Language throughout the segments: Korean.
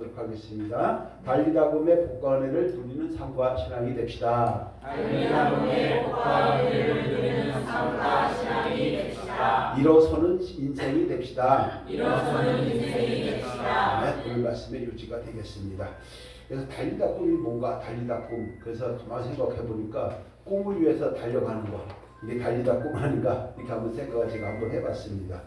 해보도록 하겠습니다. 달리다금의 복과 은혜를 누리는 삶과 신앙이 됩시다. 달리다금의 복과 은혜를 누리는 삶과 신앙이 됩시다. 일어서는 인생이 됩시다. 일어서는 인생이 됩시다. 네, 오늘 말씀의 요지가 되겠습니다. 그래서 달리다 꿈이 뭔가 달리다 꿈. 그래서 가만히 생각해 보니까 꿈을 위해서 달려가는 거. 이게 달리다 꿈 아닌가 이렇게 한번 생각을 제가 한번 해봤습니다.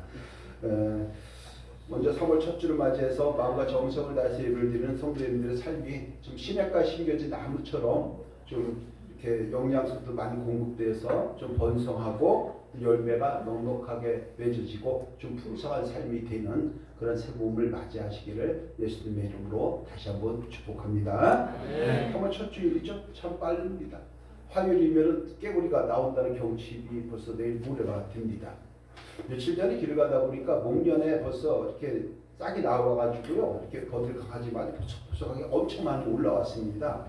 먼저 3월 첫 주를 맞이해서 마음과 정성을 다해서 예배를 드리는 성도님들의 삶이 좀 시냇가 심겨진 나무처럼 좀 이렇게 영양소도 많이 공급돼서 좀 번성하고 열매가 넉넉하게 맺어지고 좀 풍성한 삶이 되는 그런 새 봄을 맞이하시기를 예수님의 이름으로 다시 한번 축복합니다. 3월 첫 주일이죠. 참 빠릅니다. 화요일이면 깨구리가 나온다는 경칩이 벌써 내일 모레가 됩니다. 며칠 전에 길을 가다 보니까 목련에 벌써 이렇게 싹이 나와가지고요. 이렇게 버들가지만 포석포석하게 엄청 많이 올라왔습니다.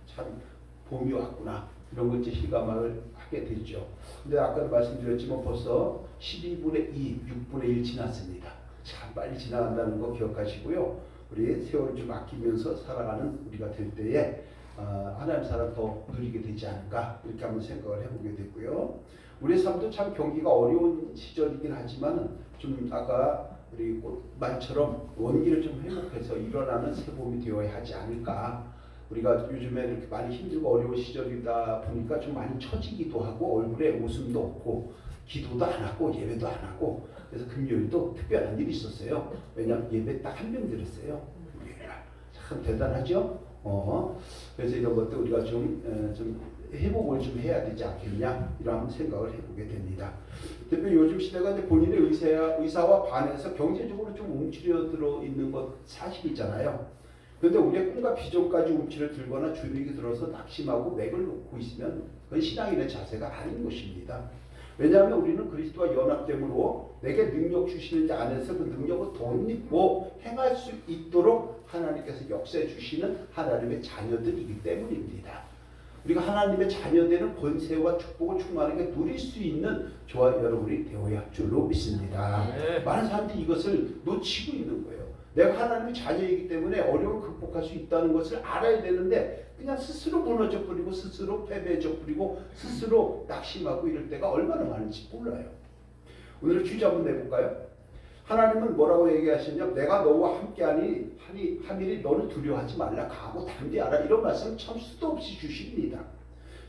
참 봄이 왔구나. 이런 걸 이제 실감을 하게 되죠. 근데 아까 말씀드렸지만 벌써 12분의 2, 6분의 1 지났습니다. 참 빨리 지나간다는 거 기억하시고요. 우리 세월을 좀 아끼면서 살아가는 우리가 될 때에 하나님 사랑 더 누리게 되지 않을까 이렇게 한번 생각을 해보게 됐고요. 우리 삶도 참 경기가 어려운 시절이긴 하지만 좀 아까 우리 말처럼 원기를 좀 회복해서 일어나는 새 봄이 되어야 하지 않을까. 우리가 요즘에 이렇게 많이 힘들고 어려운 시절이다 보니까 좀 많이 처지기도 하고 얼굴에 웃음도 없고 기도도 안 하고 예배도 안 하고 그래서 금요일도 특별한 일이 있었어요. 왜냐하면 예배 딱 한 명 드렸어요. 참 대단하죠? 그래서 이런 것도 우리가 좀 회복을 좀 해야 되지 않겠냐 이런 생각을 해보게 됩니다. 특히 요즘 시대가 이제 본인의 의사와 반해서 경제적으로 좀 움츠려들어 있는 것 사실이잖아요. 그런데 우리의 꿈과 비전까지 움츠려 들거나 주눅이 들어서 낙심하고 맥을 놓고 있으면 그건 신앙인의 자세가 아닌 것입니다. 왜냐하면 우리는 그리스도와 연합됨으로 내게 능력 주시는 자 안에서 그 능력을 덧입고 행할 수 있도록 하나님께서 역사해 주시는 하나님의 자녀들이기 때문입니다. 우리가 하나님의 자녀되는 권세와 축복을 충만하게 누릴 수 있는 저와 여러분이 되어야 할 줄로 믿습니다. 많은 사람들이 이것을 놓치고 있는 거예요. 내가 하나님의 자녀이기 때문에 어려움을 극복할 수 있다는 것을 알아야 되는데 그냥 스스로 무너져 버리고 스스로 패배해져 버리고 스스로 낙심하고 이럴 때가 얼마나 많은지 몰라요. 오늘 퀴즈 한번 내볼까요? 하나님은 뭐라고 얘기하시냐? 내가 너와 함께하니 하밀이 너를 두려워하지 말라. 가고 담대하라. 이런 말씀 참 수도 없이 주십니다.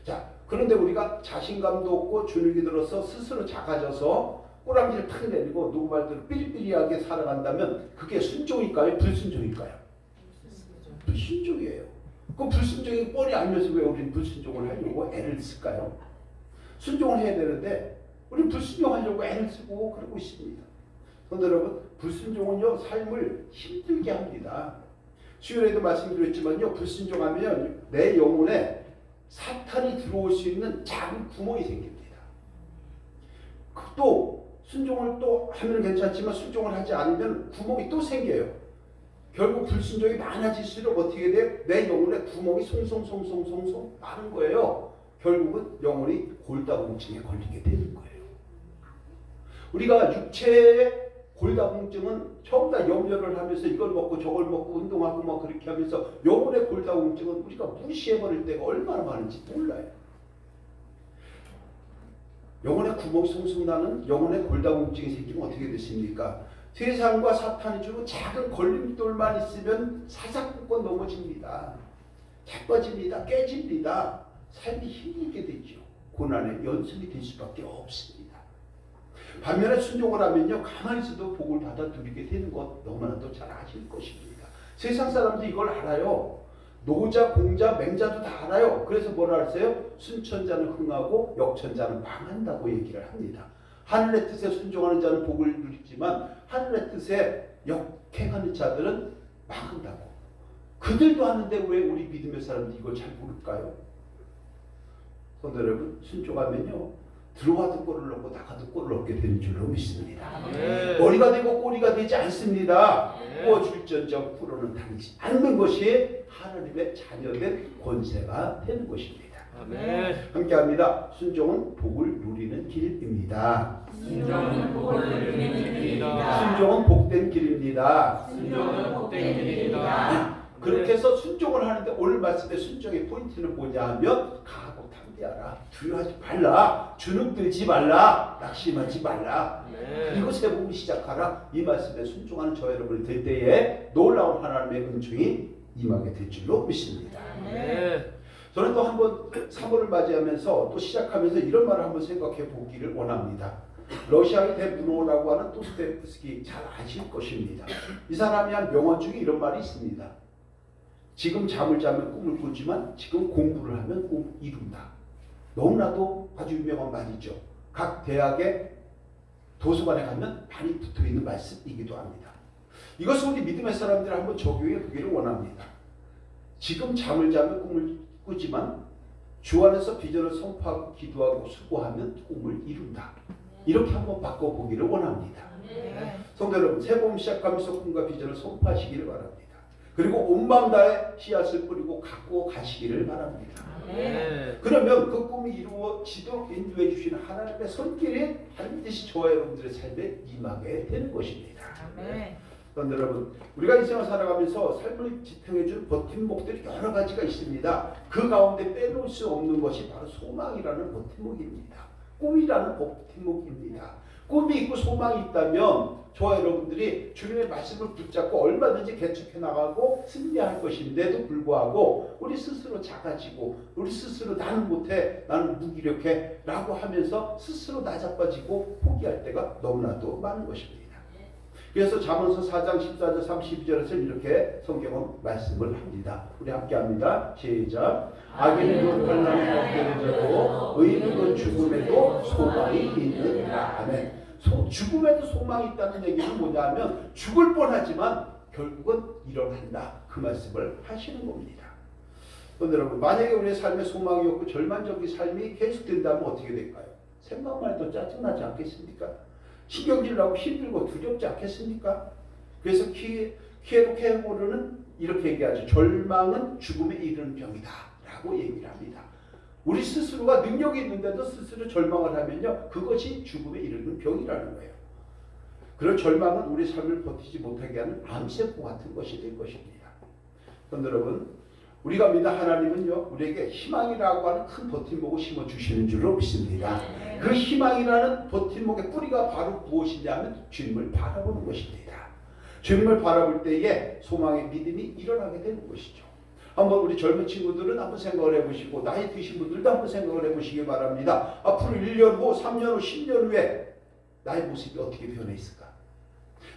자, 그런데 우리가 자신감도 없고 주눅이 들어서 스스로 작아져서 꼬랑지를 탁 내리고 누구 말대로 삐리삐리하게 살아간다면 그게 순종일까요? 불순종일까요? 불순종이에요. 그 불순종이 뻔히 알면서 왜 우리는 불순종을 하려고 애를 쓸까요? 순종을 해야 되는데 우리는 불순종하려고 애를 쓰고 그러고 있습니다. 그런데 여러분, 불순종은요 삶을 힘들게 합니다. 수요일에도 말씀드렸지만요, 불순종하면 내 영혼에 사탄이 들어올 수 있는 작은 구멍이 생깁니다. 또 순종을 또 하면 괜찮지만 순종을 하지 않으면 구멍이 또 생겨요. 결국 불순종이 많아질수록 어떻게 돼요? 내 영혼에 구멍이 송송송송송송 많은 거예요. 결국은 영혼이 골다공증에 걸리게 되는 거예요. 우리가 육체의 골다공증은 전부 다 염려를 하면서 이걸 먹고 저걸 먹고 운동하고 막 그렇게 하면서 영혼의 골다공증은 우리가 무시해버릴 때가 얼마나 많은지 몰라요. 영혼의 구멍이 송송 나는 영혼의 골다공증이 생기면 어떻게 됐습니까? 세상과 사탄이 주는 작은 걸림돌만 있으면 사사건건 넘어집니다. 자빠집니다. 깨집니다. 삶이 힘들게 되죠. 고난의 연습이 될 수밖에 없습니다. 반면에 순종을 하면요, 가만히 있어도 복을 받아 누리게 되는 것 너무나도 잘 아실 것입니다. 세상 사람들이 이걸 알아요. 노자, 공자, 맹자도 다 알아요. 그래서 뭐라 하세요? 순천자는 흥하고 역천자는 망한다고 얘기를 합니다. 하늘의 뜻에 순종하는 자는 복을 누리지만 하늘의 뜻에 역행하는 자들은 망한다고. 그들도 하는데 왜 우리 믿음의 사람들이 이걸 잘 모를까요? 성도 여러분, 순종하면요 들어와도 골을 넣고 나가도 골을 얻게 되는 줄로 믿습니다. 머리가 되고 꼬리가 되지 않습니다. 구워줄전적 풀어는 당치 않는 것이 하나님의 자녀된 권세가 되는 것입니다. 함께합니다. 순종은 복을 누리는 길입니다. 순종은 복을 누리는 길입니다. 순종은 복된 길입니다. 순종은 복된 길입니다. 이렇게 해서 순종을 하는데 오늘 말씀의 순종의 포인트는 뭐냐 하면 강하고 담대하라. 두려워하지 말라. 주눅 들지 말라. 낙심하지 말라. 그리고 새봄을 시작하라. 이 말씀에 순종하는 저 여러분이 될 때에 놀라운 하나님의 은총이 임하게 될 줄로 믿습니다. 저는 또 한번 3월을 맞이하면서 또 시작하면서 이런 말을 한번 생각해 보기를 원합니다. 러시아의 대문호라고 하는 도스토옙스키 잘 아실 것입니다. 이 사람이 한 명언 중에 이런 말이 있습니다. 지금 잠을 자면 꿈을 꾸지만 지금 공부를 하면 꿈을 이룬다. 너무나도 아주 유명한 말이죠. 각 대학의 도서관에 가면 많이 붙어있는 말씀이기도 합니다. 이것을 우리 믿음의 사람들이 한번 적용해 보기를 원합니다. 지금 잠을 자면 꿈을 꾸지만 주 안에서 비전을 선포하고 기도하고 수고하면 꿈을 이룬다. 이렇게 한번 바꿔보기를 원합니다. 성도 여러분, 새봄 시작하면서 꿈과 비전을 선포하시기를 바랍니다. 그리고 온 마음 다해 씨앗을 뿌리고 갖고 가시기를 바랍니다. 그러면 그 꿈이 이루어지도록 인도해 주시는 하나님의 손길이 반드시 저와 여러분들의 삶에 임하게 되는 것입니다. 그런데 여러분, 우리가 인생을 살아가면서 삶을 지탱해준 버팀목들이 여러 가지가 있습니다. 그 가운데 빼놓을 수 없는 것이 바로 소망이라는 버팀목입니다. 꿈이라는 버팀목입니다. 꿈이 있고 소망이 있다면 저와 여러분들이 주님의 말씀을 붙잡고 얼마든지 개척해 나가고 승리할 것인데도 불구하고 우리 스스로 작아지고 우리 스스로 나는 못해, 나는 무기력해 라고 하면서 스스로 나자빠지고 포기할 때가 너무나도 많은 것입니다. 그래서 잠언서 4장 14절 32절에서 이렇게 성경은 말씀을 합니다. 우리 함께 합니다. 시작. 악인은 환난에 엎드려져도 의인은 죽음에도 소망이 있느니라. 아멘. 죽음에도 소망이 있다는 얘기는 뭐냐면 죽을 뻔하지만 결국은 일어난다. 그 말씀을 하시는 겁니다. 그런데 여러분, 만약에 우리의 삶에 소망이 없고 절망적인 삶이 계속된다면 어떻게 될까요? 생각만 해도 짜증나지 않겠습니까? 신경질 나고 힘들고 두렵지 않겠습니까? 그래서 키에로 케고르는 이렇게 얘기하죠. 절망은 죽음에 이르는 병이다 라고 얘기를 합니다. 우리 스스로가 능력이 있는데도 스스로 절망을 하면요, 그것이 죽음에 이르는 병이라는 거예요. 그런 절망은 우리 삶을 버티지 못하게 하는 암세포 같은 것이 될 것입니다. 그런데 여러분, 우리가 믿는 하나님은요, 우리에게 희망이라고 하는 큰 버팀목을 심어주시는 줄로 믿습니다. 그 희망이라는 버팀목의 뿌리가 바로 무엇이냐면 주님을 바라보는 것입니다. 주님을 바라볼 때에 소망의 믿음이 일어나게 되는 것이죠. 한번 우리 젊은 친구들은 한번 생각을 해보시고 나이 드신 분들도 한번 생각을 해보시기 바랍니다. 앞으로 1년 후, 3년 후, 10년 후에 나의 모습이 어떻게 변해 있을까?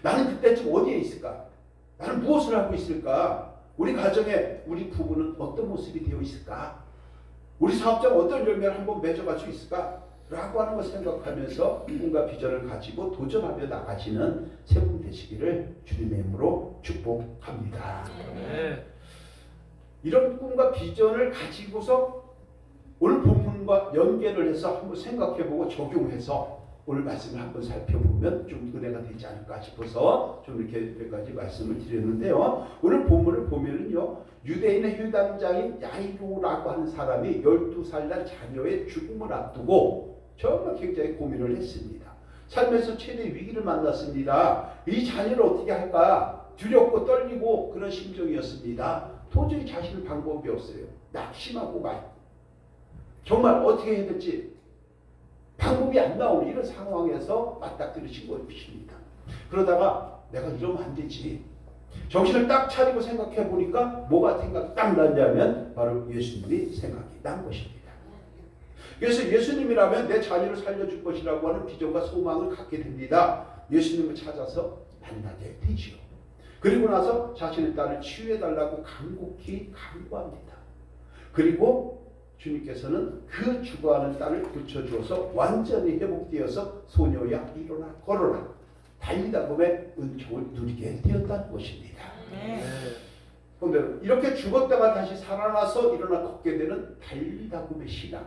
나는 그때쯤 어디에 있을까? 나는 무엇을 하고 있을까? 우리 가정에 우리 부부는 어떤 모습이 되어 있을까? 우리 사업자가 어떤 열매를 한번 맺어갈 수 있을까? 라고 하는 것을 생각하면서 꿈과 비전을 가지고 도전하며 나가시는 세 분 되시기를 주님의 이름으로 축복합니다. 이런 꿈과 비전을 가지고서 오늘 본문과 연계를 해서 한번 생각해보고 적용해서 오늘 말씀을 한번 살펴보면 좀 은혜가 되지 않을까 싶어서 좀 이렇게 몇 가지 말씀을 드렸는데요. 오늘 본문을 보면은요, 유대인의 효담장인 야이로라고 하는 사람이 12살 난 자녀의 죽음을 앞두고 정말 굉장히 고민을 했습니다. 삶에서 최대 위기를 만났습니다. 이 자녀를 어떻게 할까? 두렵고 떨리고 그런 심정이었습니다. 도저히 자신의 방법이 없어요. 낙심하고 막 정말 어떻게 해야 될지 방법이 안 나오는 이런 상황에서 맞닥뜨리신 것입니다. 그러다가 내가 이러면 안 되지. 정신을 딱 차리고 생각해 보니까 뭐가 생각이 딱 났냐면 바로 예수님이 생각이 난 것입니다. 그래서 예수님이라면 내 자녀를 살려줄 것이라고 하는 비전과 소망을 갖게 됩니다. 예수님을 찾아서 만나게 되지요. 그리고 나서 자신의 딸을 치유해달라고 간곡히 간구합니다. 그리고 주님께서는 그 죽어가는 딸을 고쳐주어서 완전히 회복되어서 소녀야 일어나 걸어라 달리다 보면 은총을 누리게 되었다는 것입니다. 그런데 이렇게 죽었다가 다시 살아나서 일어나 걷게 되는 달리다 보면 신앙,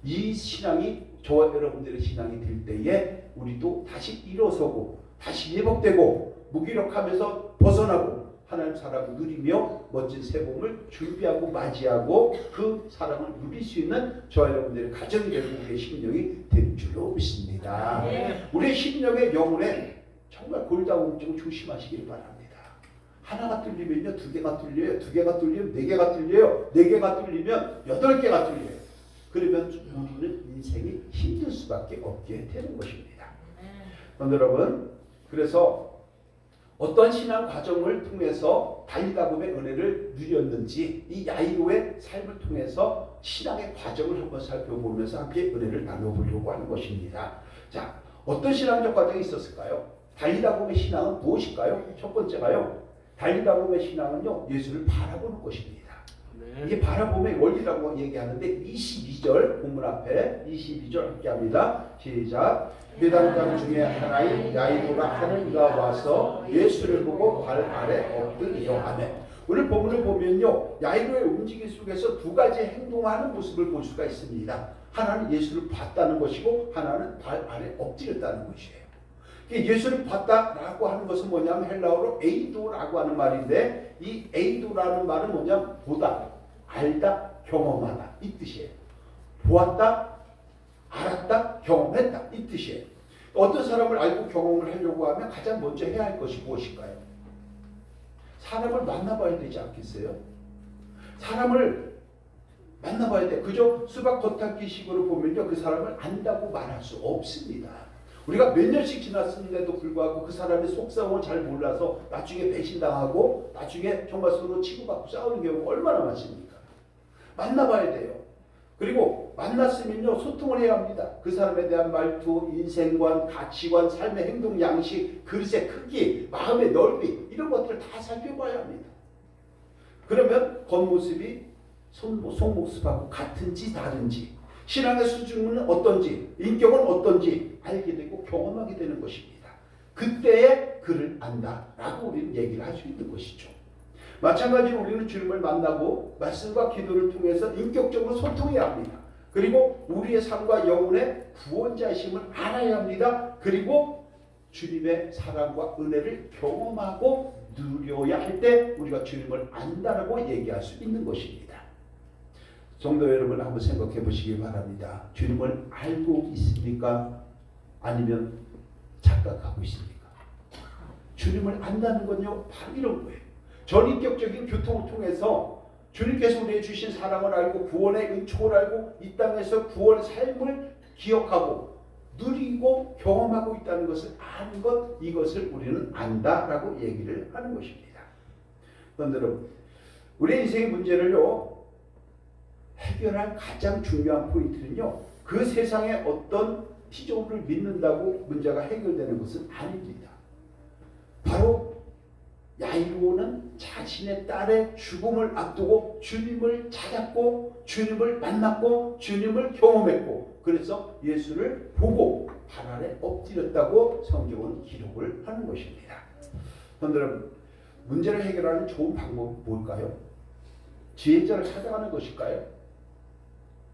이 신앙이 저와 여러분들의 신앙이 될 때에 우리도 다시 일어서고 다시 회복되고 무기력하면서 벗어나고 하나님 사랑을 누리며 멋진 새봄을 준비하고 맞이하고 그 사랑을 누릴 수 있는 저와 여러분들의 가정이 되고 우리의 심령이 될 줄로 믿습니다. 우리의 심령의 영혼에 정말 골다공증 조심하시길 바랍니다. 하나가 뚫리면요 2개가 뚫려요. 2개가 뚫리면 4개가 뚫려요. 4개가 뚫리면 8개가 뚫려요. 그러면 우리는 인생이 힘들 수밖에 없게 되는 것입니다. 여러분, 그래서 어떤 신앙 과정을 통해서 달리다 보면 은혜를 누렸는지 이 야이로의 삶을 통해서 신앙의 과정을 한번 살펴보면서 함께 은혜를 나눠보려고 하는 것입니다. 자, 어떤 신앙적 과정이 있었을까요? 달리다 보면 신앙은 무엇일까요? 첫 번째가요. 달리다 보면 신앙은요. 예수를 바라보는 것입니다. 이게 바라봄의 원리라고 얘기하는데 22절 본문 앞에 22절 함께 합니다. 시작. 회당장 중에 하나인 야이로라 하는 이가 와서 예수를 보고 발 아래 엎드리려 하네. 오늘 본문을 보면요. 야이로의 움직임 속에서 두 가지 행동하는 모습을 볼 수가 있습니다. 하나는 예수를 봤다는 것이고 하나는 발 아래 엎드렸다는 것이에요. 예수를 봤다라고 하는 것은 뭐냐면 헬라어로 에이도라고 하는 말인데 이 에이도라는 말은 뭐냐면 보다, 알다, 경험하다 이 뜻이에요. 보았다, 알았다, 경험했다 이 뜻이에요. 어떤 사람을 알고 경험을 하려고 하면 가장 먼저 해야 할 것이 무엇일까요? 사람을 만나봐야 되지 않겠어요? 사람을 만나봐야 돼. 그저 수박 겉핥기식으로 보면요 그 사람을 안다고 말할 수 없습니다. 우리가 몇 년씩 지났음에도 불구하고 그 사람의 속상을 잘 몰라서 나중에 배신당하고 나중에 정말 서로 치고받고 싸우는 경우가 얼마나 많습니까? 만나봐야 돼요. 그리고 만났으면요 소통을 해야 합니다. 그 사람에 대한 말투, 인생관, 가치관, 삶의 행동 양식, 그릇의 크기, 마음의 넓이 이런 것들을 다 살펴봐야 합니다. 그러면 겉모습이 속모습하고 같은지 다른지 신앙의 수준은 어떤지 인격은 어떤지 알게 되고 경험하게 되는 것입니다. 그때에 그를 안다라고 우리는 얘기를 할 수 있는 것이죠. 마찬가지로 우리는 주님을 만나고 말씀과 기도를 통해서 인격적으로 소통해야 합니다. 그리고 우리의 삶과 영혼의 구원자이심을 알아야 합니다. 그리고 주님의 사랑과 은혜를 경험하고 누려야 할 때 우리가 주님을 안다라고 얘기할 수 있는 것입니다. 성도 여러분 한번 생각해 보시기 바랍니다. 주님을 알고 있습니까? 아니면 착각하고 있습니까? 주님을 안다는 건요 바로 이런 거예요. 전인격적인 교통을 통해서 주님께서 우리에게 주신 사랑을 알고 구원의 은총을 알고 이 땅에서 구원의 삶을 기억하고 누리고 경험하고 있다는 것을 아는 것, 이것을 우리는 안다라고 얘기를 하는 것입니다. 그런데 여러분, 우리의 인생의 문제를요 해결할 가장 중요한 포인트는요 그 세상에 어떤 피조물을 믿는다고 문제가 해결되는 것은 아닙니다. 바로 야이로는 자신의 딸의 죽음을 앞두고 주님을 찾았고 주님을 만났고 주님을 경험했고 그래서 예수를 보고 발 아래 엎드렸다고 성경은 기록을 하는 것입니다. 여러분, 문제를 해결하는 좋은 방법은 뭘까요? 지혜자를 찾아가는 것일까요?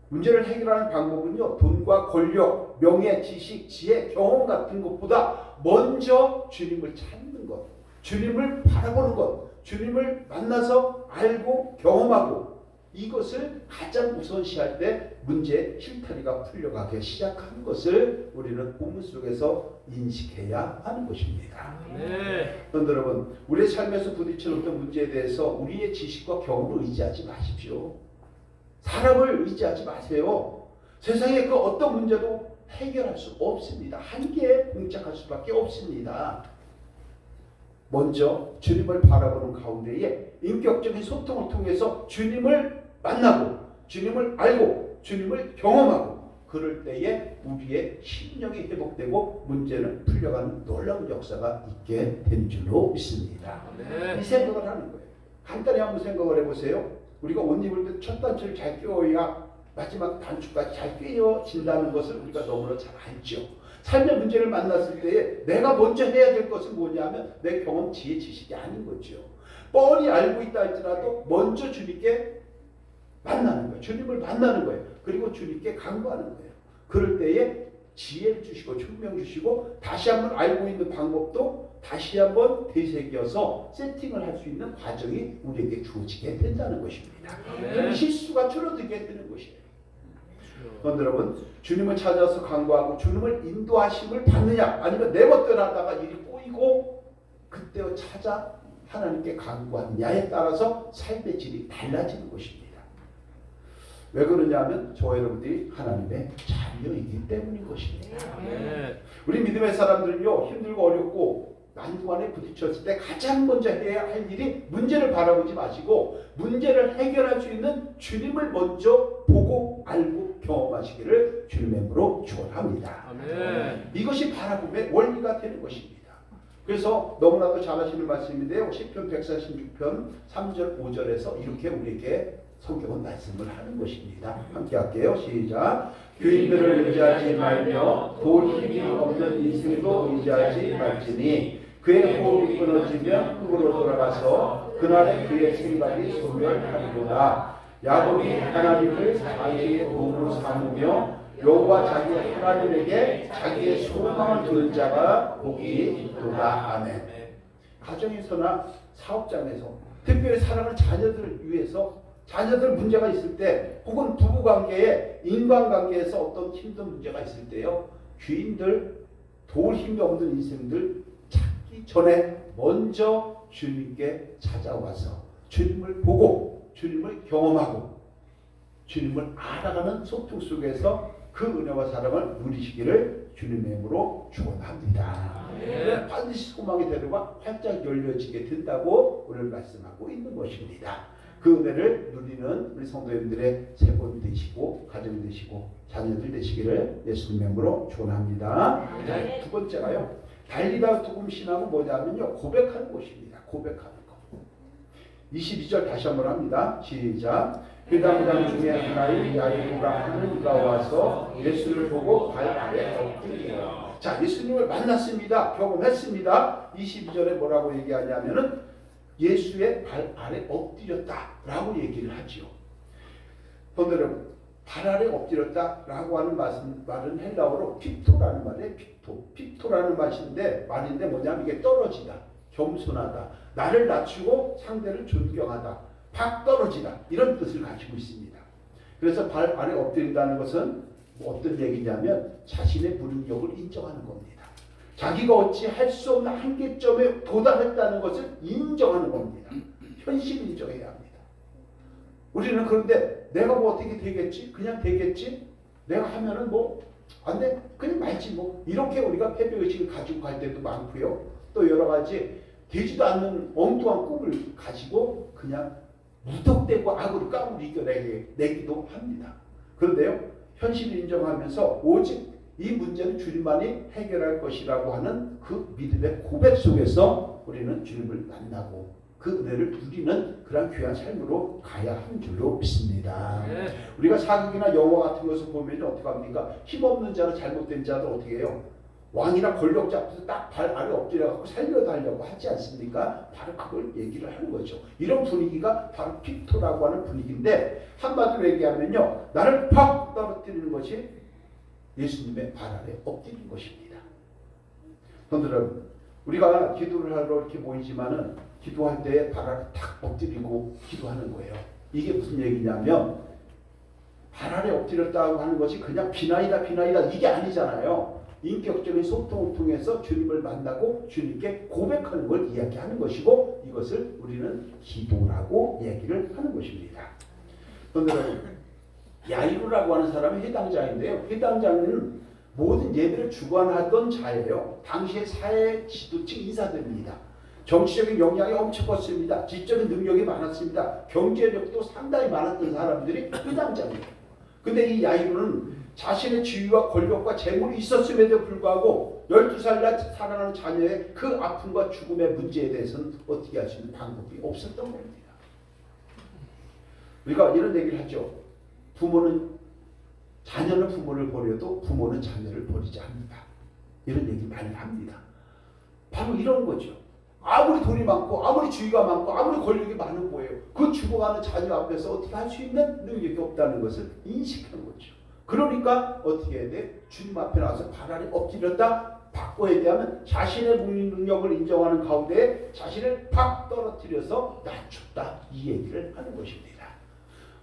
문제를 해결하는 방법은요 돈과 권력, 명예, 지식, 지혜, 경험 같은 것보다 먼저 주님을 찾는 것, 주님을 바라보는 것, 주님을 만나서 알고 경험하고 이것을 가장 우선시할 때 문제의 실타리가 풀려가기 시작하는 것을 우리는 본문 속에서 인식해야 하는 것입니다. 네. 그런데 여러분, 우리의 삶에서 부딪히는 어떤 문제에 대해서 우리의 지식과 경험을 의지하지 마십시오. 사람을 의지하지 마세요. 세상에 그 어떤 문제도 해결할 수 없습니다. 한계에 봉착할 수밖에 없습니다. 먼저 주님을 바라보는 가운데에 인격적인 소통을 통해서 주님을 만나고 주님을 알고 주님을 경험하고 그럴 때에 우리의 심령이 회복되고 문제는 풀려가는 놀라운 역사가 있게 된 줄로 믿습니다. 네. 이 생각을 하는 거예요. 간단히 한번 생각을 해보세요. 우리가 옷 입을 때 첫 단추를 잘 끼워야 마지막 단추까지 잘 끼워진다는 것을 우리가 너무나 잘 알죠. 삶의 문제를 만났을 때에 내가 먼저 해야 될 것은 뭐냐면 내 경험, 지혜, 지식이 아닌 거죠. 뻔히 알고 있다 할지라도 먼저 주님께 만나는 거예요. 주님을 만나는 거예요. 그리고 주님께 간구하는 거예요. 그럴 때에 지혜를 주시고 총명 주시고 다시 한번 알고 있는 방법도 다시 한번 되새겨서 세팅을 할 수 있는 과정이 우리에게 주어지게 된다는 것입니다. 그럼 실수가 줄어들게 되는 것이에요. 그런데 여러분, 주님을 찾아서 간구하고 주님을 인도하심을 받느냐 아니면 내 멋대로 하다가 일이 꼬이고 그때 찾아 하나님께 간구하느냐에 따라서 삶의 질이 달라지는 것입니다. 왜 그러냐면 저와 여러분들이 하나님의 자녀이기 때문인 것입니다. 우리 믿음의 사람들은요, 힘들고 어렵고 난관에 부딪혔을 때 가장 먼저 해야 할 일이 문제를 바라보지 마시고 문제를 해결할 수 있는 주님을 먼저 보고 알고 경험하시기를 주님의 이름으로 축원합니다. 이것이 바라봄의 원리가 되는 것입니다. 그래서 너무나도 잘 아시는 말씀인데요. 시편 146편 3절 5절에서 이렇게 우리에게 성경은 말씀을 하는 것입니다. 함께 할게요. 시작. 교인들을 의지하지 말며 돌 힘이 없는 인생도 의지하지 말지니 그의 호흡이 끊어지면 흙으로 돌아가서 그날에 그의 생각이 소멸하리로다. 야곱이 하나님을 자기의 도움으로 삼으며 여호와 자기 하나님에게 자기의 소망을 두는 자가 복이 있도다. 아멘. 가정에서나 사업장에서 특별히 사랑하는 자녀들을 위해서 자녀들 문제가 있을 때 혹은 부부관계에 인간관계에서 어떤 힘든 문제가 있을 때요, 귀인들 도울 힘이 없는 인생들 찾기 전에 먼저 주님께 찾아와서 주님을 보고 주님을 경험하고 주님을 알아가는 소통 속에서 그 은혜와 사랑을 누리시기를 주님의 이름으로 축원합니다. 반드시 소망의 대로가 활짝 열려지게 된다고 오늘 말씀하고 있는 것입니다. 그 은혜를 누리는 우리 성도님들의 세번이 되시고 가정이 되시고 자녀들 되시기를 예수님의 이름으로 축원합니다. 두 번째가요, 달리다 두금 신앙은 뭐냐면요, 고백하는 것입니다. 고백하는 것. 22절 다시 한번 합니다. 시작. 회당장 중에 하나인 야이로가 하는 이가 와서 예수를 보고 발 아래 엎드리요. 자, 예수님을 만났습니다. 경험했습니다. 22절에 뭐라고 얘기하냐면은 예수의 발 아래 엎드렸다라고 얘기를 하지요. 성도 여러분, 발 아래 엎드렸다라고 하는 말은 헬라어로 픽토라는 말이에요. 픽토라는 말인데 뭐냐면 이게 떨어지다, 겸손하다, 나를 낮추고 상대를 존경하다, 팍 떨어지다, 이런 뜻을 가지고 있습니다. 그래서 발 아래 엎드린다는 것은 어떤 얘기냐면 자신의 무능력을 인정하는 겁니다. 자기가 어찌 할 수 없는 한계점에 도달했다는 것을 인정하는 겁니다. 현실을 인정해야 합니다. 우리는 그런데 내가 뭐 어떻게 되겠지? 그냥 되겠지? 내가 하면은 뭐 안 돼? 그냥 말지 뭐. 이렇게 우리가 패배의식을 가지고 갈 때도 많고요. 또 여러 가지 되지도 않는 엉뚱한 꿈을 가지고 그냥 무턱대고 악으로 깡으로 이겨내기도 합니다. 그런데요, 현실을 인정하면서 오직 이 문제는 주님만이 해결할 것이라고 하는 그 믿음의 고백 속에서 우리는 주님을 만나고 그 은혜를 누리는 그런 귀한 삶으로 가야 하는 줄로 믿습니다. 우리가 사극이나 영화 같은 것을 보면 어떻게 합니까? 힘없는 자는 잘못된 자들 어떻게 해요? 왕이나 권력자 앞에서 딱 발 아래 엎드려갖고 살려달라고 하지 않습니까? 바로 그걸 얘기를 하는 거죠. 이런 분위기가 바로 픽토라고 하는 분위기인데, 한마디로 얘기하면요, 나를 팍 떨어뜨리는 것이 예수님의 발 아래 엎드리는 것입니다. 성도 여러분, 우리가 기도를 하러 이렇게 모이지만은 기도할 때 발 아래 탁 엎드리고 기도하는 거예요. 이게 무슨 얘기냐면 발 아래 엎드렸다고 하는 것이 그냥 비나이다 이게 아니잖아요. 인격적인 소통을 통해서 주님을 만나고 주님께 고백하는 걸 이야기하는 것이고, 이것을 우리는 기도라고 얘기를 하는 것입니다. 그런데 야이로라고 하는 사람이 해당자인데요. 해당자는 모든 예배를 주관하던 자예요. 당시의 사회 지도층 인사들입니다. 정치적인 영향이 엄청 컸습니다. 지적인 능력이 많았습니다. 경제력도 상당히 많았던 사람들이 해당자입니다. 근데 이 야이로는 자신의 지위와 권력과 재물이 있었음에도 불구하고 12살 날 사랑하는 자녀의 그 아픔과 죽음의 문제에 대해서는 어떻게 할 수 있는 방법이 없었던 겁니다. 우리가 이런 얘기를 하죠. 자녀는 부모를 버려도 부모는 자녀를 버리지 않는다. 이런 얘기 많이 합니다. 바로 이런 거죠. 아무리 돈이 많고 아무리 지위가 많고 아무리 권력이 많은 거예요. 그 죽어가는 자녀 앞에서 어떻게 할 수 있는 능력이 없다는 것을 인식하는 거죠. 그러니까 어떻게 해야 돼? 주님 앞에 나와서 발 아래 엎드렸다. 바꿔야 되면 자신의 능력을 인정하는 가운데 자신을 팍 떨어뜨려서 낮췄다. 이 얘기를 하는 것입니다.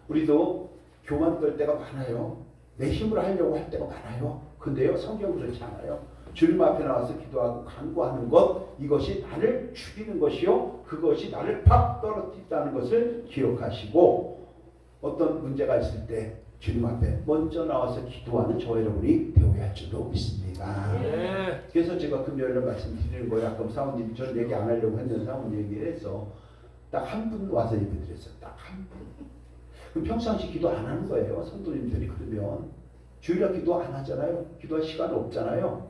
우리도 교만 떨 때가 많아요. 내 힘으로 하려고 할 때가 많아요. 근데요, 성경 그렇지 않아요. 주님 앞에 나와서 기도하고 간구하는 것, 이것이 나를 죽이는 것이요 그것이 나를 팍 떨어뜨린다는 것을 기억하시고, 어떤 문제가 있을 때 주님 앞에 먼저 나와서 기도하는 저와 여러분이 되어야 할 줄로 믿습니다. 네. 그래서 제가 금요일에 말씀드리는 거예요. 아까 사모님 저는 얘기 안 하려고 했는데 사모님 얘기를 해서 딱 한 분 와서 예배드렸어요. 딱 한 분. 그럼 평상시 기도 안 하는 거예요. 성도님들이. 그러면 주일날 기도 안 하잖아요. 기도할 시간 없잖아요.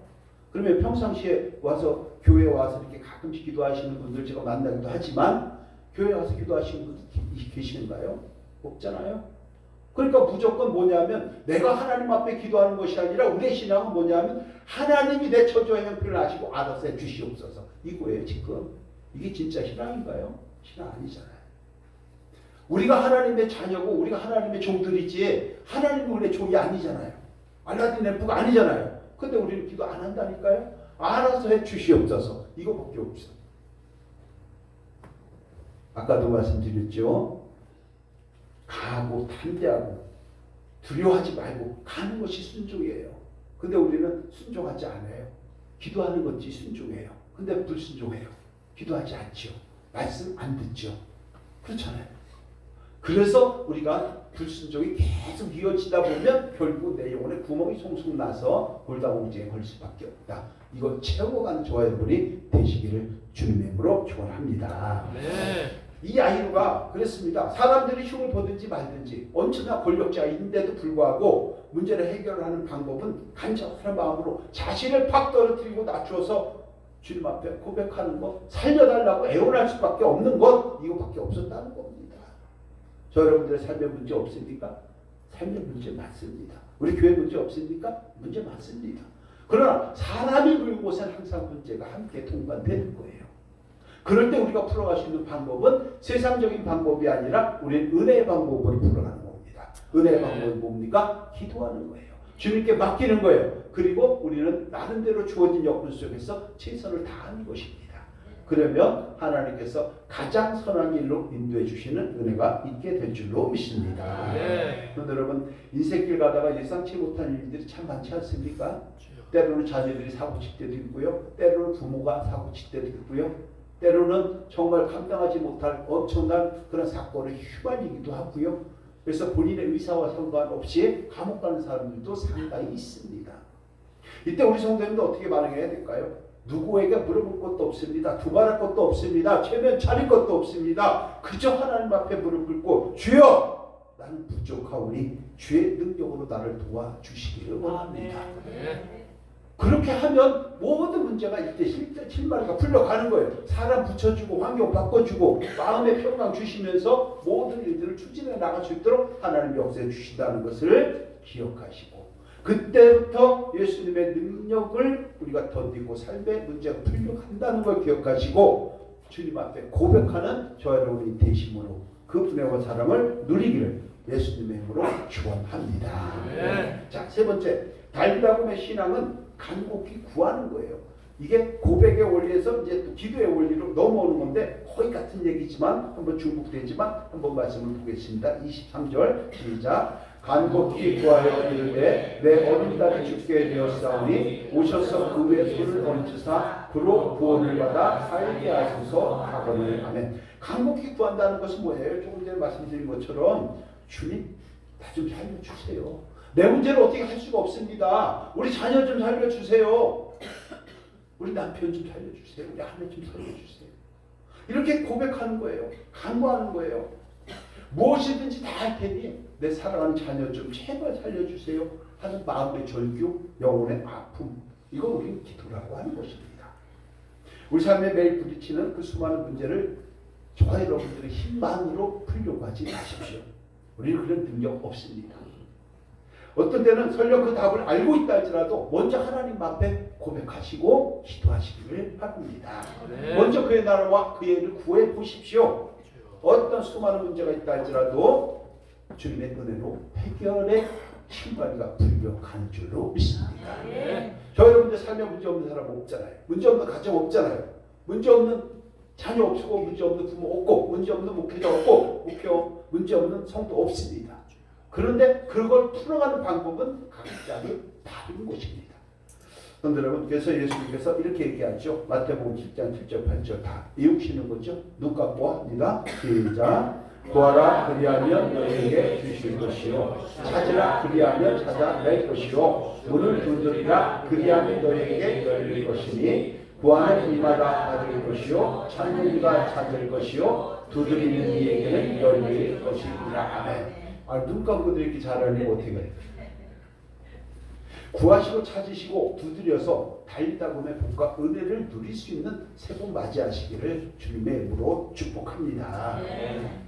그러면 평상시에 와서 교회에 와서 이렇게 가끔씩 기도하시는 분들 제가 만나기도 하지만 교회에 와서 기도하시는 분들 계시는가요? 없잖아요. 그러니까 무조건 뭐냐면 내가 하나님 앞에 기도하는 것이 아니라 우리의 신앙은 뭐냐면 하나님이 내 처조의 형편을 아시고 알아서 해주시옵소서. 이거예요 지금. 이게 진짜 신앙인가요? 신앙 아니잖아요. 우리가 하나님의 자녀고 우리가 하나님의 종들이지 하나님이 우리의 종이 아니잖아요. 알라딘 램프가 아니잖아요. 근데 우리는 기도 안 한다니까요. 알아서 해주시옵소서. 이거밖에 없어. 아까도 말씀드렸죠. 가고 담대하고 두려워하지 말고 가는 것이 순종이에요. 근데 우리는 순종하지 않아요. 기도하는 것이 순종해요. 근데 불순종해요. 기도하지 않죠. 말씀 안 듣죠. 그렇잖아요. 그래서 우리가 불순종이 계속 이어지다 보면 결국 내 영혼에 구멍이 송송 나서 골다공증에 걸릴 수밖에 없다. 이거 채워가는 저와 여러분이 되시기를 주님의 이름으로 축원합니다. 네. 이 아이루가 그랬습니다. 사람들이 흉을 보든지 말든지 언제나 권력자인데도 불구하고 문제를 해결하는 방법은 간절한 마음으로 자신을 팍 떨어뜨리고 낮추어서 주님 앞에 고백하는 것, 살려달라고 애원할 수밖에 없는 것, 이거밖에 없었다는 겁니다. 저 여러분들의 삶의 문제 없습니까? 삶의 문제 많습니다. 우리 교회 문제 없습니까? 문제 많습니다. 그러나 사람이 물는 곳엔 항상 문제가 함께 동반되는 거예요. 그럴 때 우리가 풀어갈 수 있는 방법은 세상적인 방법이 아니라 우리는 은혜의 방법으로 풀어가는 겁니다. 은혜의 방법은 뭡니까? 기도하는 거예요. 주님께 맡기는 거예요. 그리고 우리는 나름대로 주어진 여건 속에서 최선을 다하는 것입니다. 그러면 하나님께서 가장 선한 길로 인도해 주시는 은혜가 있게 될 줄로 믿습니다. 네. 그런데 여러분 인생길 가다가 예상치 못한 일들이 참 많지 않습니까? 때로는 자녀들이 사고칠 때도 있고요. 때로는 부모가 사고칠 때도 있고요. 때로는 정말 감당하지 못할 엄청난 그런 사건을 휘말리기도 하고요. 그래서 본인의 의사와 상관없이 감옥 가는 사람들도 상당히 있습니다. 이때 우리 성도님도 어떻게 반응해야 될까요? 누구에게 물어볼 것도 없습니다. 두말할 것도 없습니다. 최면 차릴 것도 없습니다. 그저 하나님 앞에 무릎 꿇고 주여 나는 부족하오니 주의 능력으로 나를 도와주시기를 원합니다. 그렇게 하면 모든 문제가 이때 실마리가 풀려가는 거예요. 사람 붙여주고 환경 바꿔주고 마음의 평강 주시면서 모든 일들을 추진해 나갈 수 있도록 하나님 역사해 주신다는 것을 기억하시고 그때부터 예수님의 능력을 우리가 던지고 삶의 문제가 풀려간다는 걸 기억하시고 주님 앞에 고백하는 저와 여러분이 되심으로 그 은혜와 사랑을 누리기를 예수님의 이름으로 축원합니다. 네. 자, 세 번째 달비다움의 신앙은 간곡히 구하는 거예요. 이게 고백의 원리에서 이제 또 기도의 원리로 넘어오는 건데 거의 같은 얘기지만 한번 중복되지만 한번 말씀을 보겠습니다. 23절 시작. 간곡히 구하여 이르되 내 어린 딸이 죽게 되었사오니 오셔서 그 위에 손을 얹으사 그로 구원을 받아 살게 하소서 하거늘. 아멘. 간곡히 구한다는 것은 뭐예요? 조금 전에 말씀드린 것처럼 주님 나 좀 살려주세요. 내 문제를 어떻게 할 수가 없습니다. 우리 자녀 좀 살려주세요. 우리 남편 좀 살려주세요. 우리 아내 좀 살려주세요. 이렇게 고백하는 거예요. 간구하는 거예요. 무엇이든지 다 할 테니 내 사랑하는 자녀 좀 제발 살려주세요 하는 마음의 절규, 영혼의 아픔, 이거 우리는 기도라고 하는 것입니다. 우리 삶에 매일 부딪히는 그 수많은 문제를 저와 여러분들의 힘만으로 풀려고 하지 마십시오. 우리는 그런 능력 없습니다. 어떤 때는 설령 그 답을 알고 있다 할지라도 먼저 하나님 앞에 고백하시고 기도하시기를 바랍니다. 네. 먼저 그의 나라와 그의 일을 구해 보십시오. 어떤 수많은 문제가 있다 할지라도 주님의 은혜로 해결의 실마리가 풀려가는 줄로 믿습니다. 네. 저 여러분들 삶에 문제 없는 사람 없잖아요. 문제 없는 가정 없잖아요. 문제 없는 자녀 없고 문제 없는 부모 없고 문제 없는 목회자 없고 문제 없는 성도 없습니다. 그런데 그걸 풀어가는 방법은 각자의 다른 것입니다. 그런데 여러분, 그래서 예수님께서 이렇게 얘기하죠. 마태복음 10장 7절 8절 다 외우시는 거죠. 눈 감고 합니다. 시작. 구하라 그리하면 너희에게 주실 것이요 찾으라 그리하면 찾아낼 것이요 문을 두드리라 그리하면 너희에게 열릴 것이니 구하는 이마다 받을 것이요 찾는 이가 찾을 것이요 두드리는 이에게는 열릴 것이니라. 아멘. 눈 감고도 이렇게 잘하면 어떻게 해요? 구하시고 찾으시고 두드려서 달리다 보면 복과 은혜를 누릴 수 있는 새봄 맞이하시기를 주님의 이름으로 축복합니다.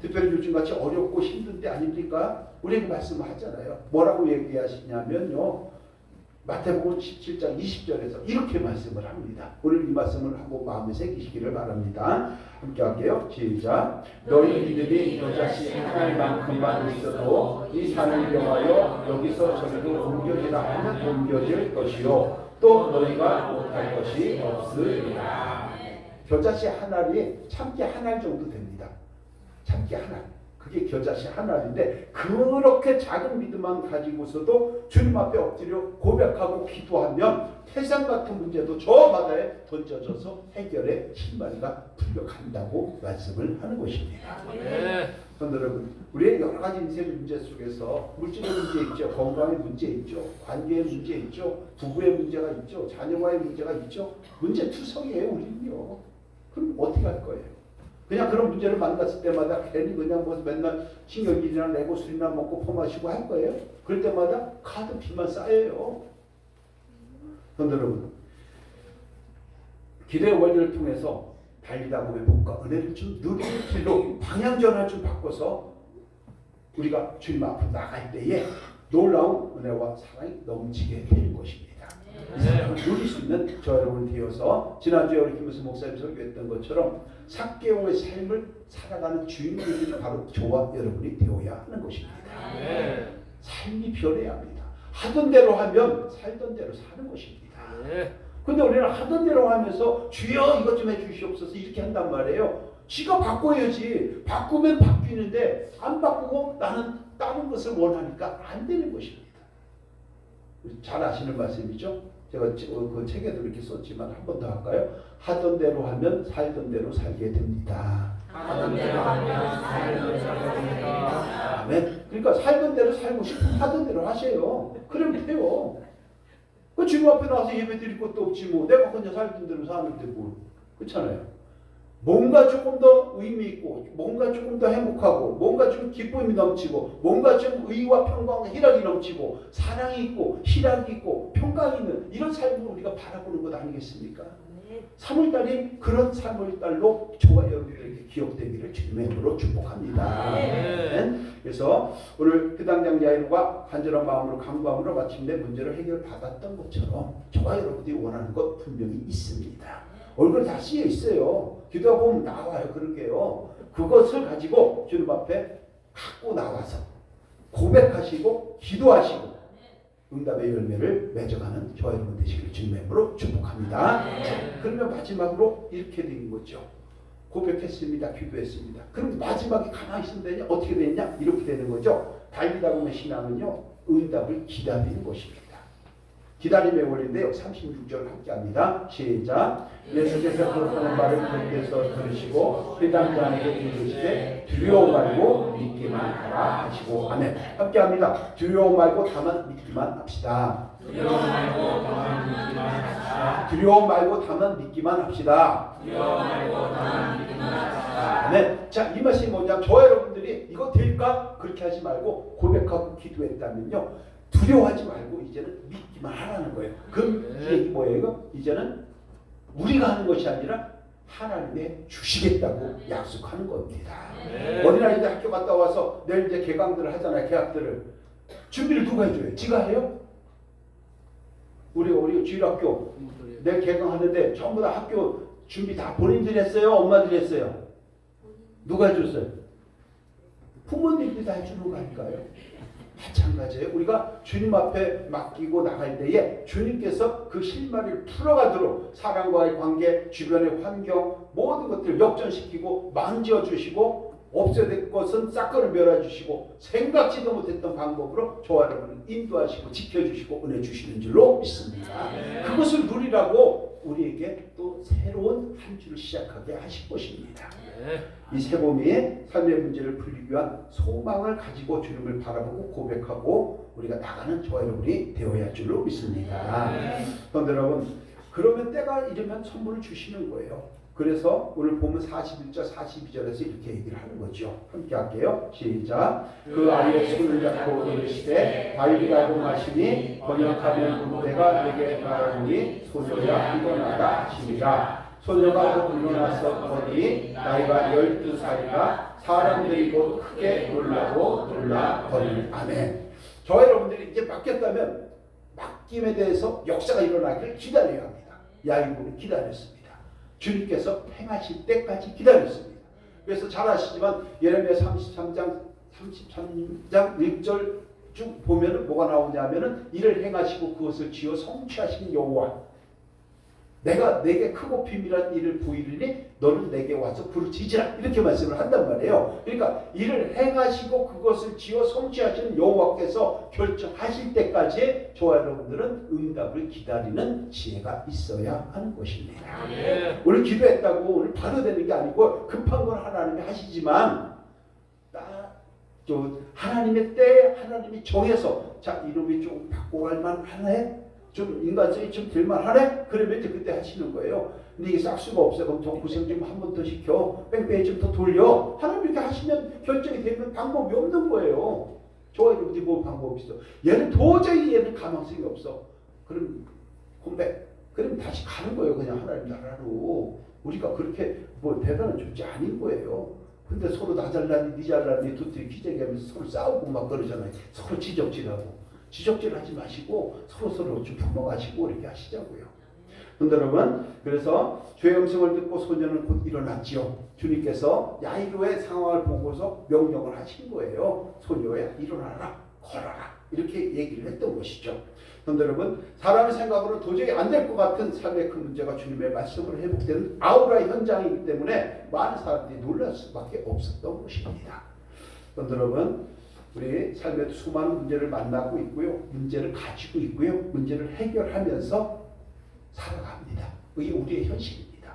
특별히 요즘같이 어렵고 힘든 때 아닙니까? 우리에게 말씀을 하잖아요. 뭐라고 얘기하시냐면요, 마태복음 17장 20절에서 이렇게 말씀을 합니다. 오늘 이 말씀을 하고 마음에 새기시기를 바랍니다. 함께 할게요. 시작. 너희 믿음이 여자씨 하나만큼만 있어도 이 산을 명하여 여기서 저리로 옮겨지라 하면 옮겨질 것이요 또 너희가 못할 것이 없으리라. 겨자씨 한 알이 참깨 한 알 정도 됩니다. 참깨 한 알. 그게 겨자씨 한 알인데 그렇게 작은 믿음만 가지고서도 주님 앞에 엎드려 고백하고 기도하면 태산 같은 문제도 저 바다에 던져져서 해결의 신발이가 풀려간다고 말씀을 하는 것입니다. 그런데 여러분, 우리의 여러 가지 인생 문제 속에서 물질의 문제 있죠, 건강의 문제 있죠, 관계의 문제 있죠, 부부의 문제가 있죠, 자녀와의 문제가 있죠. 문제 투성이에요 우리는요. 그럼 어떻게 할 거예요? 그냥 그런 문제를 만났을 때마다 괜히 그냥 뭐 맨날 신경질이나 내고 술이나 먹고 퍼마시고 할 거예요? 그럴 때마다 카드 빚만 쌓여요. 그런데 여러분, 기도의 원리를 통해서 달리다 보면 복과 은혜를 좀 누리는 길로 방향전환을 좀 바꿔서 우리가 주님 앞으로 나갈 때에 놀라운 은혜와 사랑이 넘치게 되는 것입니다. 누릴 수 있는 저 여러분 되어서 지난주에 우리 김무수 목사님 설교했던 것처럼 삭개오의 삶을 살아가는 주인공들이 바로 저와 여러분이 되어야 하는 것입니다. 삶이 변해야 합니다. 하던 대로 하면 살던 대로 사는 것입니다. 근데 우리는 하던 대로 하면서 주여 이것 좀 해주시옵소서 이렇게 한단 말이에요. 지가 바꿔야지. 바꾸면 바뀌는데 안 바꾸고 나는 다른 것을 원하니까 안 되는 것입니다. 잘 아시는 말씀이죠? 제가 그 책에도 이렇게 썼지만 한 번 더 할까요? 하던 대로 하면 살던 대로 살게 됩니다. 하던 대로 하면 살던 대로 살게 됩니다. 아멘. 그러니까 살던 대로 살고 싶으면 하던 대로 하세요. 그러면 돼요. 그 주님 앞에 나와서 예배 드릴 것도 없지 뭐. 내가 그냥 살던 대로 사는데 뭐. 그렇잖아요. 뭔가 조금 더 의미 있고, 뭔가 조금 더 행복하고, 뭔가 좀 기쁨이 넘치고, 뭔가 좀 의와 평강과 희락이 넘치고, 사랑이 있고, 희락이 있고, 평강이 있는 이런 삶을 우리가 바라보는 것 아니겠습니까? 3월달이 그런 3월달로 저와 여러분들에게 기억되기를 주님의 이름으로 축복합니다. 그래서 오늘 해당장 야인과 간절한 마음으로 간구함으로 마침내 문제를 해결받았던 것처럼 저와 여러분들이 원하는 것 분명히 있습니다. 얼굴 다 쓰여 있어요. 기도하고 보면 나와요. 그런 게요. 그것을 가지고 주님 앞에 갖고 나와서 고백하시고 기도하시고 응답의 열매를 맺어가는 저와 여러분 되시기를 주님의 이름으로 축복합니다. 그러면 마지막으로 이렇게 된 거죠. 고백했습니다. 기도했습니다. 그럼 마지막에 가만히 있으면 되냐? 어떻게 되냐? 이렇게 되는 거죠. 달리다 보면 신앙은요. 응답을 기다리는 것입니다. 기다림의 원리인데요. 36절 함께 합니다. 시작. 예수께서 그렇다는 말을 그에게서 들으시고 회당장에게 이르시되 두려워 말고 믿기만 하라 하시고 아멘. 함께 합니다. 두려워 말고 다만 믿기만 합시다. 두려워 말고 다만 믿기만 합시다. 두려워 말고 다만 믿기만 합시다. 두려워 말고 다만 믿기만 합시다. 아멘. 자, 이 말씀이 뭐냐면 저와 여러분들이 이거 될까? 그렇게 하지 말고 고백하고 기도했다면요. 두려워하지 말고 이제는 믿기만 하라는 거예요. 그 얘기 뭐예요? 이제는 우리가 하는 것이 아니라 하나님의 주시겠다고 약속하는 겁니다. 어린아이들 학교 갔다 와서 내일 이제 개강들을 하잖아요. 개학들을. 준비를 누가 해줘요? 지가 해요? 우리 주일학교 내일 개강하는데 전부 다 학교 준비 다 본인들이 했어요? 엄마들이 했어요? 누가 해줬어요? 부모님들이 다 해주는 거 아닐까요? 마찬가지예요. 우리가 주님 앞에 맡기고 나갈 때에 주님께서 그 실마리를 풀어가도록 사람과의 관계, 주변의 환경 모든 것들을 역전시키고 만져주시고 없어야 될 것은 싹거를 멸해주시고 생각지도 못했던 방법으로 저와 여러분을 인도하시고 지켜주시고 은혜 주시는 줄로 믿습니다. 그것을 누리라고 우리에게 또 새로운 한 주를 시작하게 하실 것입니다. 이 새봄이 삶의 문제를 풀리기 위한 소망을 가지고 주님을 바라보고 고백하고 우리가 나가는 저와 여러분이 되어야 할 줄로 믿습니다. 그런데 여러분, 그러면 때가 이르면 선물을 주시는 거예요. 그래서 오늘 보면 41절 42절에서 이렇게 얘기를 하는 거죠. 함께 할게요. 시작. 그 아이의 손을 잡고 이르시되 다윗이라고 하시니 번역하면 내가 내게 말하노니 소녀야 일어나라 하시니라. 소녀가 곧 일어나서 보니 나이가 12살이라 사람들이 곧 크게 놀라고 놀라거늘. 아멘. 저와 여러분들이 이제 맡겼다면 맡김에 대해서 역사가 일어나기를 기다려야 합니다. 야곱은 기다렸습니다. 주님께서 행하실 때까지 기다렸습니다. 그래서 잘 아시지만 예레미야 33장 1절 쭉 보면 뭐가 나오냐면은 이를 행하시고 그것을 지어 성취하신 여호와 내가 내게 크고 비밀한 일을 부이르니 너는 내게 와서 부르짖으라 이렇게 말씀을 한단 말이에요. 그러니까 이를 행하시고 그것을 지어 성취하시는 여호와께서 결정하실 때까지 저와 여러분들은 응답을 기다리는 지혜가 있어야 하는 것입니다. 오늘 기도했다고 오늘 바로 되는 게 아니고 급한 건 하나님이 하시지만 하나님의 때에 하나님이 정해서 자 이놈이 좀 바꿔갈 만하네, 좀 인간성이 좀 될만하네, 그러면 이제 그때 하시는 거예요. 근데 이게 싹수가 없어. 그럼 더 고생 좀 한 번 더 시켜, 뺑뺑이 좀 더 돌려. 하나님 이렇게 하시면 결정이 되면 방법이 없는 거예요. 저와 여러분들이 뭐 방법이 있어? 얘는 도저히 얘는 가망성이 없어. 그럼 공백. 그럼 다시 가는 거예요. 그냥 하나님 나라로. 우리가 그렇게 뭐 대단한 존재 아닌 거예요. 근데 서로 나 잘나니 니 잘나니 두트리 기재기하면서 서로 싸우고 막 그러잖아요. 서로 지적질하고. 지적질하지 마시고 서로 좀 품어가시고 이렇게 하시자고요. 그런데 여러분, 그래서 주의 음성을 듣고 소녀는 곧 일어났지요. 주님께서 야이로의 상황을 보고서 명령을 하신 거예요. 소녀야 일어나라, 걸어라 이렇게 얘기를 했던 것이죠. 그런데 여러분, 사람의 생각으로 도저히 안 될 것 같은 삶의 큰 문제가 주님의 말씀으로 회복되는 아우라 현장이기 때문에 많은 사람들이 놀랄 수밖에 없었던 것입니다. 그런데 여러분, 우리 삶에 수많은 문제를 만나고 있고요. 문제를 가지고 있고요. 문제를 해결하면서 살아갑니다. 이게 우리의 현실입니다.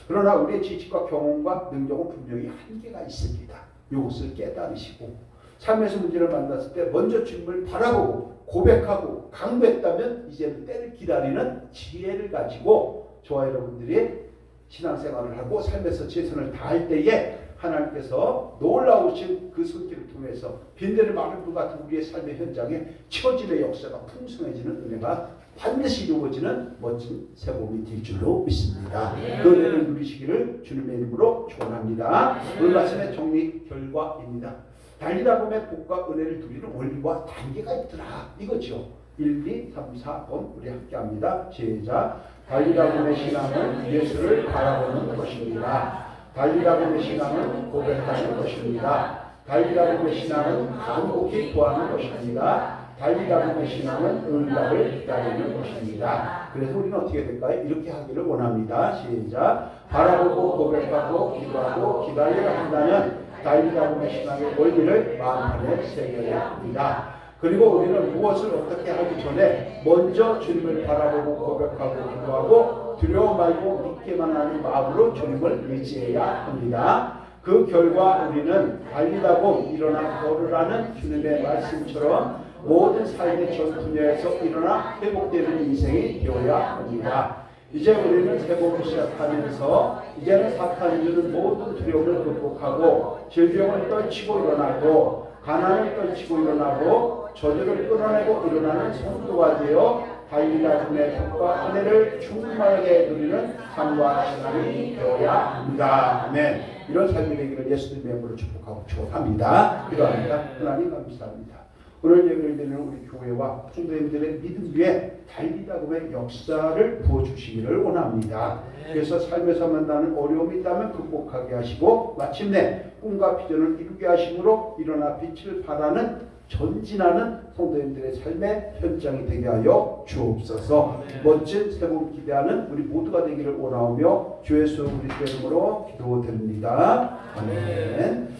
그러나 우리의 지식과 경험과 능력은 분명히 한계가 있습니다. 이것을 깨달으시고 삶에서 문제를 만났을 때 먼저 주님을 바라보고 고백하고 강구했다면 이제는 때를 기다리는 지혜를 가지고 저와 여러분들이 신앙생활을 하고 삶에서 최선을 다할 때에 하나님께서 놀라우신 그 손길을 통해서 빈대를 마른 것 같은 우리의 삶의 현장에 치워짐의 역사가 풍성해지는 은혜가 반드시 이루어지는 멋진 새봄이 될 줄로 믿습니다. 그 은혜를 누리시기를 주님의 이름으로 축원합니다. 오늘 말씀의 정리 결과입니다. 달리다 보면 복과 은혜를 누리는 원리와 단계가 있더라 이거죠. 1, 2, 3, 4번 우리 함께 합니다. 시작. 달리다 보면 신앙은 예수를 바라보는 것입니다. 달리다 보면 신앙은 고백하는 것입니다. 달리다 보면 신앙은 간곡히 구하는 것입니다. 달리다 보면 신앙은 응답을 기다리는 것입니다. 그래서 우리는 어떻게 될까요? 이렇게 하기를 원합니다. 시작. 바라보고 고백하고 기도하고 기다려야 한다는 달리다 보면 신앙의 원리를 마음판에 새겨야 합니다. 그리고 우리는 무엇을 어떻게 하기 전에 먼저 주님을 바라보고 고백하고 기도하고 두려워 말고 믿기만 하는 마음으로 주님을 의지해야 합니다. 그 결과 우리는 달리다 보면 일어나 걸으라는 주님의 말씀처럼 모든 삶의 전 분야에서 일어나 회복되는 인생이 되어야 합니다. 이제 우리는 새봄을 시작하면서 이제는 사탄이 주는 모든 두려움을 극복하고 질병을 떨치고 일어나고 가난을 떨치고 일어나고 저주를 끌어내고 일어나는 성도가 되어 달리다 보면 복과 은혜를 충만하게 누리는 삶과 신앙이 되어야 합니다. 아멘. 이런 삶이 되기를 예수님의 이름으로 축복하고 축원합니다. 기도합니다. 하나님 감사합니다. 오늘 예배를 드리는 우리 교회와 성도님들의 믿음 위에 달리다 보면 역사를 부어주시기를 원합니다. 그래서 삶에서 만나는 어려움이 있다면 극복하게 하시고 마침내 꿈과 비전을 이루게 하심으로 일어나 빛을 발하는 전진하는 성도님들의 삶의 현장이 되게 하여 주옵소서. 멋진 새봄 기대하는 우리 모두가 되기를 원하오며 주 예수 그리스도의 이름으로 기도드립니다. 아멘.